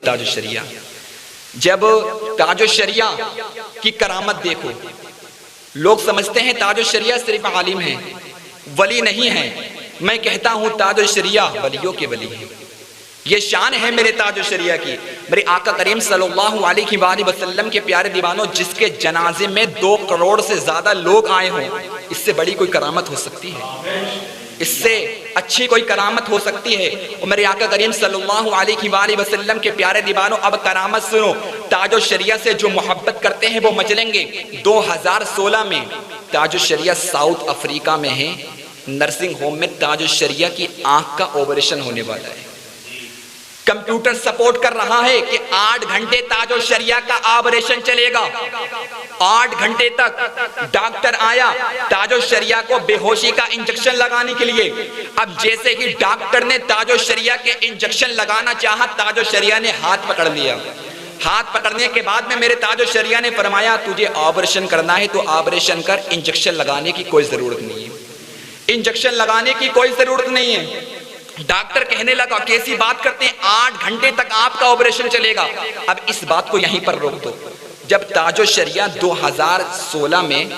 ताजुश शरिया। जब ताजुश शरिया की करामत देखो, लोग समझते हैं ताजुश शरिया सिर्फ आलिम है, वली नहीं है। मैं कहता हूं ताजुश शरिया वलियों के वली है। ये शान है मेरे ताजुश शरिया की। मेरे आका करीम सल्लल्लाहु अलैहि वसल्लम के प्यारे दीवानों, जिसके जनाजे में 2 करोड़ से ज्यादा लोग आए हों, इससे बड़ी कोई करामत हो सकती है? इससे अच्छी कोई करामत हो सकती है? और मेरे आका करीम सल्लल्लाहु अलैहि वसल्लम के प्यारे दीवानों, अब करामत सुनो। ताजुश शरिया से जो मोहब्बत करते हैं वो मचलेंगे। 2016 में ताजुश शरिया साउथ अफ्रीका में है, नर्सिंग होम में ताजुश शरिया की आंख का ऑपरेशन होने वाला है। कंप्यूटर सपोर्ट कर रहा है कि 8 घंटे ताजुश शरिया का ऑपरेशन चलेगा। 8 घंटे तक डॉक्टर आया ताजुश शरिया को बेहोशी का इंजेक्शन लगाने के लिए। अब जैसे ही डॉक्टर ने ताजुश शरिया के इंजेक्शन लगाना चाहा, ताजुश शरिया ने हाथ पकड़ लिया। हाथ पकड़ने के बाद में मेरे ताजुश शरिया ने फरमाया, तुझे ऑपरेशन करना है तो ऑपरेशन कर, इंजेक्शन लगाने की कोई जरूरत नहीं है। इंजेक्शन लगाने की कोई जरूरत नहीं है। डॉक्टर कहने लगा, कैसी बात करते हैं, 8 घंटे तक आपका ऑपरेशन चलेगा। अब इस बात को यहीं पर रोक दो। जब ताजुश शरिया 2016 में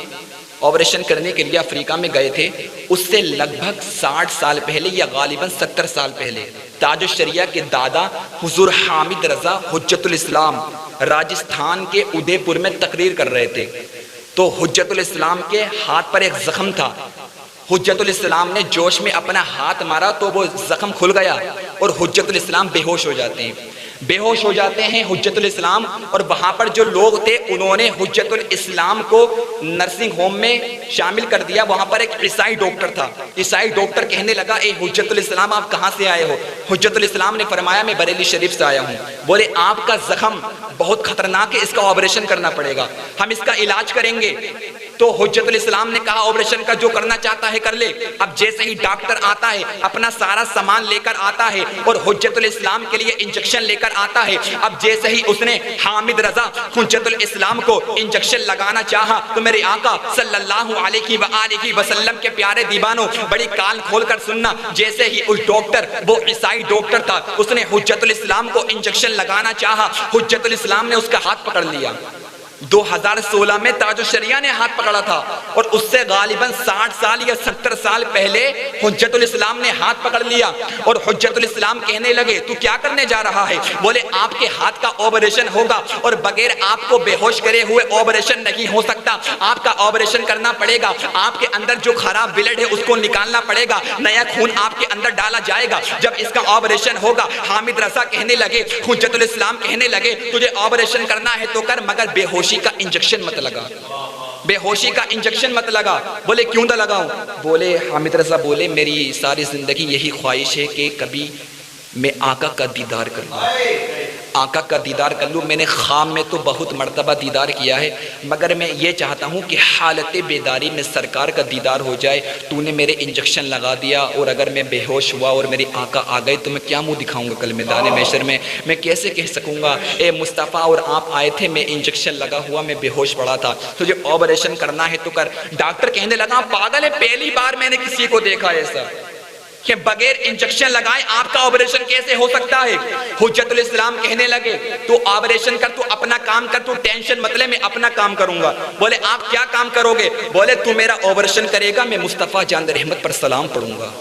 ऑपरेशन करने के लिए अफ्रीका में गए थे, उससे लगभग 60 साल पहले या गालिबन 70 साल पहले ताजुश शरिया के दादा हुजूर हामिद रजा हुज्जतुल इस्लाम राजस्थान के उदयपुर में तकरीर कर रहे थे। तो हुज्जतुल इस्लाम के हाथ पर एक जख्म था। हुज्जतुल इस्लाम ने जोश में अपना हाथ मारा तो वो जख्म खुल गया और हुज्जतुल इस्लाम बेहोश हो जाते हैं। बेहोश हो जाते हैं हुज्जतुल इस्लाम, और वहां पर जो लोग थे उन्होंने हुज्जतुल इस्लाम को नर्सिंग होम में शामिल कर दिया। वहां पर एक ईसाई डॉक्टर था। ईसाई डॉक्टर कहने लगा, ए हुज्जतुल इस्लाम आप कहां से आए हो? हुज्जतुल इस्लाम ने फरमाया, मैं बरेली शरीफ से आया हूं। बोले, आपका जख्म बहुत खतरनाक है, इसका ऑपरेशन करना पड़ेगा, हम इसका इलाज करेंगे। तो हुज्जतुल इस्लाम ने कहा, ऑपरेशन का जो करना चाहता है कर ले। अब जैसे ही डॉक्टर आता है, अपना सारा सामान लेकर आता है और हुज्जतुल इस्लाम के लिए इंजेक्शन लेकर आता है। अब जैसे ही उसने हामिद रजा हुज्जतुल इस्लाम को इंजेक्शन लगाना चाहा, तो मेरे आका सल्लल्लाहु अलैहि वसल्लम के प्यारे दीवानों, बड़ी कान खोलकर सुनना। जैसे ही उस डॉक्टर, वो ईसाई डॉक्टर था, उसने हुज्जतुल इस्लाम को इंजेक्शन लगाना चाहा, हुज्जतुल इस्लाम ने उसका हाथ पकड़ लिया। 2016 में ताजुश शरिया ने हाथ पकड़ा था और उससे गालिबन 60 साल या 70 साल पहले हुज्जतुल इस्लाम ने हाथ पकड़ लिया। और हुज्जतुल इस्लाम कहने लगे, तू क्या करने जा रहा है? बोले, आपके हाथ का ऑपरेशन होगा और बगैर आपको बेहोश करे हुए ऑपरेशन नहीं हो सकता। आपका ऑपरेशन करना पड़ेगा। आपके अंदर जो खराब ब्लड है उसको निकालना पड़ेगा, नया खून आपके अंदर डाला जाएगा। जब इसका ऑपरेशन होगा, हामिद रजा कहने लगे, हुज्जतुल इस्लाम कहने लगे, तुझे ऑपरेशन करना है तो कर, मगर बेहोशी का इंजेक्शन मत लगा, बेहोशी का इंजेक्शन मत लगा। बोले, क्यों ना लगाऊं? बोले, हामिद रजा बोले, मेरी सारी जिंदगी यही ख्वाहिश है कि कभी मैं आका का दीदार कर लूं, आका का दीदार कर लूं। मैंने ख्वाब में तो बहुत मर्तबा दीदार किया है, मगर मैं ये चाहता हूँ कि हालत बेदारी में सरकार का दीदार हो जाए। तूने मेरे इंजेक्शन लगा दिया और अगर मैं बेहोश हुआ और मेरे आका आ गए तो मैं क्या मुंह दिखाऊंगा कल मैदान महशर में? मैं कैसे कह सकूंगा, ए मुस्तफ़ा और आप आए थे, मैं इंजेक्शन लगा हुआ, मैं बेहोश पड़ा था, तुझे ऑपरेशन करना है तो कर। डॉक्टर कहने लगा, पागल है, पहली बार मैंने किसी को देखा ऐसा कि बगैर इंजेक्शन लगाए आपका ऑपरेशन कैसे हो सकता है? हुज्जतुल इस्लाम कहने लगे, तू ऑपरेशन कर, तू अपना काम कर, तू टेंशन मत ले, मैं अपना काम करूंगा। बोले, आप क्या काम करोगे? बोले, तू मेरा ऑपरेशन करेगा, मैं मुस्तफ़ा जान रहमत पर सलाम पढ़ूंगा,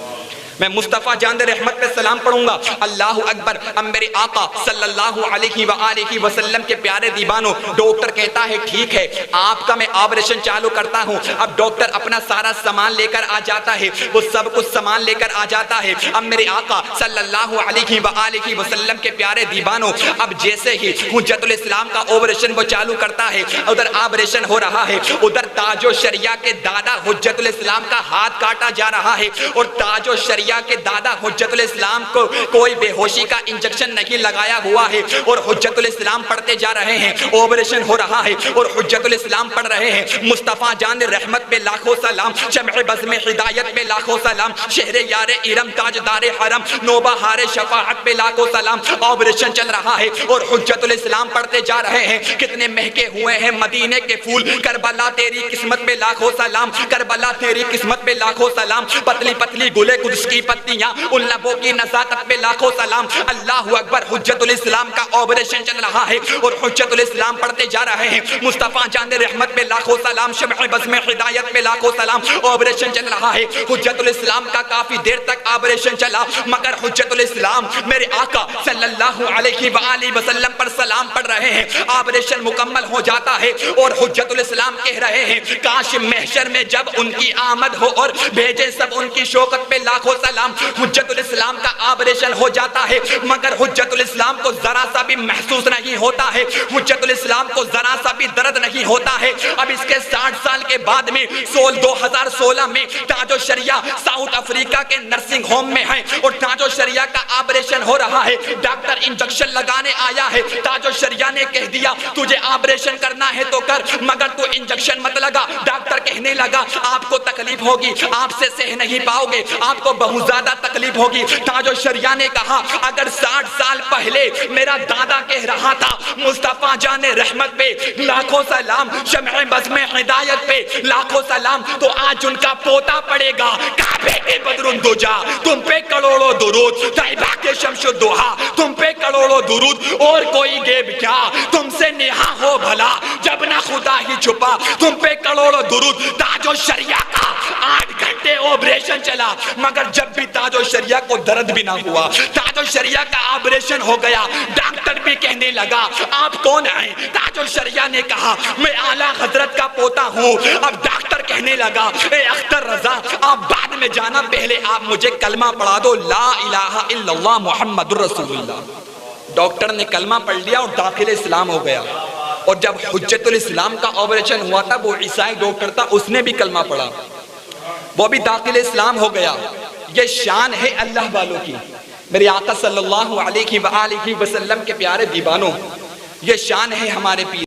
मैं मुस्तफ़ा जान रहमत पे सलाम पढ़ूंगा। अल्लाहु अकबर। अब मेरे आका सल्लल्लाहु अलैहि वसल्लम के प्यारे दीवानों, डॉक्टर कहता है, ठीक है, आपका मैं ऑपरेशन चालू करता हूं। अब डॉक्टर अपना सारा सामान लेकर आ जाता है, वो सब कुछ सामान लेकर आ जाता है। अब मेरे आका सल्लल्लाहु अलैहि वसल्लम के प्यारे दीवानों, अब जैसे ही हुज्जतुल इस्लाम का ऑपरेशन वो चालू करता है, उधर ऑपरेशन हो रहा है, उधर ताजुश शरिया के दादा हुज्जतुल इस्लाम का हाथ काटा जा रहा है और ताजुश शरिया के दादा हुज्जतुल इस्लाम को कोई बेहोशी का इंजेक्शन नहीं लगाया हुआ है और हुज्जतुल इस्लाम पढ़ते जा रहे हैं। ऑपरेशन हो रहा है और हुज्जतुल इस्लाम पढ़ रहे हैं, मुस्तफ़ा जान रहमत पे लाखों सलाम, शम्अ बज़्म हिदायत पे लाखों सलाम, शहरे यारे इरम ताजदारे हरम, नौबहारे शफाअत पे लाखों सलाम। ऑपरेशन चल रहा है और हुज्जतुल इस्लाम पढ़ते जा रहे हैं, कितने महके हुए हैं मदीने के फूल, करबला तेरी किस्मत पे लाखों सलाम, करबला तेरी किस्मत पे लाखों सलाम। पतली पतली गुले कुद्स की की पत्तियां, उन लबों की नज़ाकत पे लाखों सलाम। अल्लाहु अकबर। हुज्जतुल इस्लाम का ऑपरेशन चल रहा है और हुज्जतुल इस्लाम पढ़ते जा रहे हैं। मुस्तफ़ा जान रहमत पे लाखों सलाम, शम्अ बज़्म हिदायत पे लाखों सलाम। ऑपरेशन चल रहा है। हुज्जतुल इस्लाम का काफी देर तक ऑपरेशन चला, मगर हुज्जतुल इस्लाम मेरे आका सल्लल्लाहु अलैहि वसल्लम पर सलाम पढ़ रहे हैं। ऑपरेशन मुकम्मल हो जाता है और हुज्जतुल इस्लाम कह रहे हैं, काश महशर में जब उनकी आमद हो और भेजे सब उनकी शौकत पे लाखों सलाम। हुज्जतुल इस्लाम का ऑपरेशन हो जाता है, मगर हुज्जतुल इस्लाम को जरा सा भी महसूस नहीं होता है। हुज्जतुल इस्लाम को जरा सा भी दर्द नहीं होता है। अब इसके 60 साल के बाद में 2016 में ताजो शरिया साउथ अफ्रीका के नर्सिंग होम में है और ताजो शरिया का ऑपरेशन हो रहा है। डॉक्टर इंजेक्शन लगाने आया है। ताजो शरिया ने कह दिया, तुझे ऑपरेशन करना है तो कर, मगर तू इंजेक्शन मत लगा। डॉक्टर कहने लगा, आपको तकलीफ होगी, आपसे सह नहीं पाओगे, आपको बहुत ज्यादा तकलीफ होगी। ताजो शरिया ने कहा, अगर 60 साल पहले मेरा दादा कह रहा था मुस्तफा जाने रहमत पे लाखों सलाम, शम्अ बज़्म हिदायत पे लाखों सलाम, तो आज उनका पोता पड़ेगा काबे के बदरुन दुजा, तुम पे करोड़ों दुरूद, तैयबा के शम्सुद्दुहा तुम पे करोड़ों दुरूद, और कोई गैब क्या तुमसे नेहा हो भला, जब ना खुदा ही छुपा तुम पे करोड़ों दुरूद। ताजो शरिया का 8 घंटे ऑपरेशन चला, मगर जब भी ताजो शरिया को दर्द भी ना हुआ। ताजो शरिया का ऑपरेशन हो गया, डॉक्टर भी कहने लगा, आप कौन हैं? ताजो शरिया ने कहा, मैं आला हजरत का पोता हूँ। अब डॉक्टर कहने लगा, ए अख्तर रजा, आप बाद में जाना, पहले आप मुझे कलमा पढ़ा दो, ला इलाहा इल्लल्लाह मुहम्मदुर रसूलुल्लाह। डॉक्टर ने कलमा पढ़ लिया और दाखिल इस्लाम हो गया। और जब हुज्जतुल इस्लाम का ऑपरेशन हुआ था, वो ईसाई डॉक्टर था, उसने भी कलमा पढ़ा, वो भी दाखिल इस्लाम हो गया। ये शान है अल्लाह वालों की। मेरे आका सल्लल्लाहु अलैहि वसल्लम के प्यारे दीवानों, ये शान है हमारे पीर।